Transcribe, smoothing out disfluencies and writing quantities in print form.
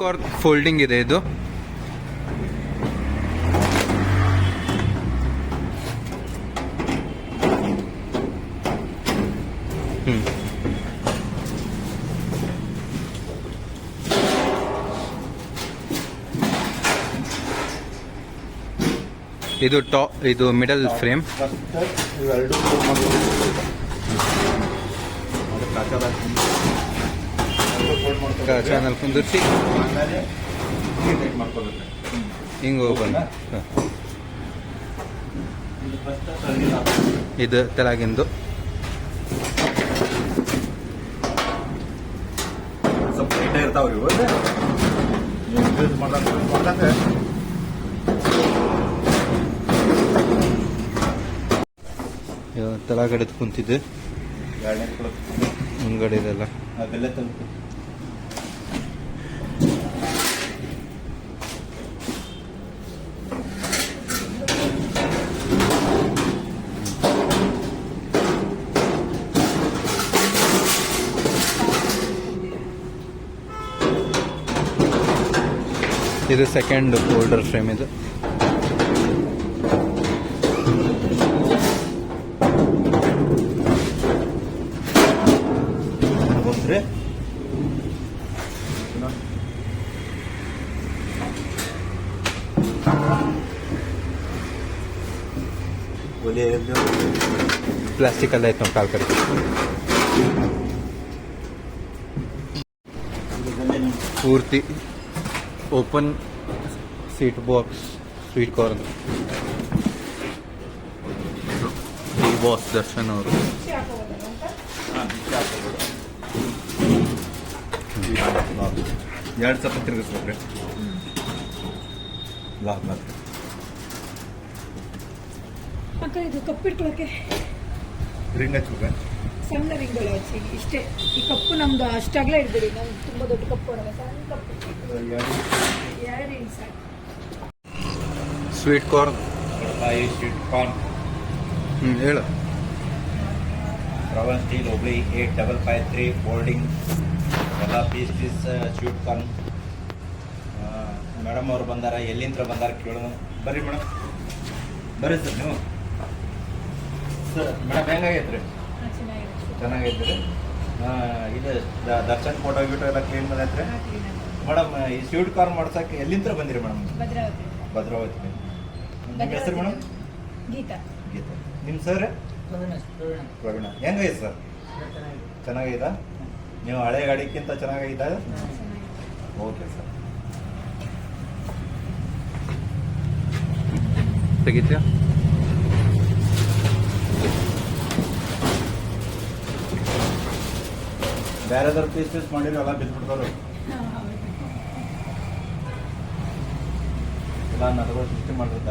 Cork folding ಇದೆ ಇದು. ಇದು ಇದು ಮಿಡಲ್ ಫ್ರೇಮ್. ಚಾನಲ್ ಕುಂದಿರ್ಸಿ ಹಿಂಗೆ ಓಪನ್. ಇದು ತೆಳಗಿಂದು. ತೆಳಗಡೆ ಕುಂತಿದ್ದು ಮುಂಗಡೆ ಇದೆಲ್ಲ ಇದು ಸೆಕೆಂಡ್ ಫೋಲ್ಡರ್ ಫ್ರೇಮ್. ಇದು ಪ್ಲಾಸ್ಟಿಕ್ ಎಲ್ಲ ಐತೆ ನೋಡಿ ಕಾಲ್ ಕಡೆ. ಪೂರ್ತಿ open seat box, sweet corn. ಈ ಬಾಸ್ ದರ್ಶನ್ ಅವರು. ಎರಡು ಸ್ವಲ್ಪ ತಿರುಗಿಸ್ಬೇಕ್ರಿ. ಅಕ್ಕ ಇದು ಕಪ್ಪಿಟ್ಕೊಳಕ್ಕೆ ರಿಂಗ್ ಹಚ್ಬೇಕ, ಸಣ್ಣ ರಿಂಗ್ಗಳು ಹಚ್ಚಿ ಇಷ್ಟೇ. ಈ ಕಪ್ಪು ನಮ್ದು ಅಷ್ಟಾಗಲೇ ಇಡ್ತೀರಿ. ನಮ್ದು ತುಂಬ ದೊಡ್ಡ ಕಪ್ಪು ಅಲ್ಲ, ಸಣ್ಣ ಕಪ್ಪು. 2 ರಿಂಗ್ ಸಾಕು. Sweet corn. ಸ್ವೀಟ್ ಕಾರ್ನ್ ಹೇಳು. ರವನ್ ಸ್ಟೀಲ್ ಹುಬ್ಳಿ 8553 ಫೋಲ್ಡಿಂಗ್ ಎಲ್ಲ ಪೀಸ್ ಸ್ವೀಟ್ ಕಾರ್ನ್. ಮೇಡಮ್ ಅವ್ರು ಬಂದಾರ, ಎಲ್ಲಿಂದ ಬಂದಾರ ಕೇಳೋಣ. ಬರ್ರಿ ಮೇಡಮ್, ಬರ್ರಿ ಸರ್. ನೀವು ಸರ್ ಮೇಡಮ್ ಹೆಂಗಾಗೈತೆ ರೀ? ಚೆನ್ನಾಗೈತೆ ರೀ. ಇದು ದರ್ಶನ್ ಫೋಟೋ ಗೀಟೋ ಎಲ್ಲ ಕ್ಲೀನ್ ಬಂದೈತೆ ರೀ ಮೇಡಮ್. ಈ ಸ್ವೀಟ್ ಕಾರ್ನ್ ಮಾಡ್ಸಕ್ಕೆ ಎಲ್ಲಿಂದ ಬಂದಿರಿ ಮೇಡಮ್? ಭದ್ರಾವತಿ. ನಿಮ್ಮ ಹೆಸರು ಮೇಡಮ್? ಗೀತಾ. ನಿಮ್ಮ ಸರ್? ಪ್ರವೀಣ. ಹೆಂಗೈತೆ ಸರ್? ಚೆನ್ನಾಗೈತಾ? ನೀವು ಹಳೆ ಗಾಡಿಕ್ಕಿಂತ ಚೆನ್ನಾಗೈತಾ? Okay sir. ತೆಗಿತ್ಯಾ? ಬೇರೆದವ್ರು ಪೀಸ್ ಮಾಡಿರೋ ಎಲ್ಲ ಬಿದ್ದುಬಿಡ್ತಾರು. ಎಲ್ಲ ನಡುವೆ ಸೃಷ್ಟಿ ಮಾಡಿರ್ತಾರೆ.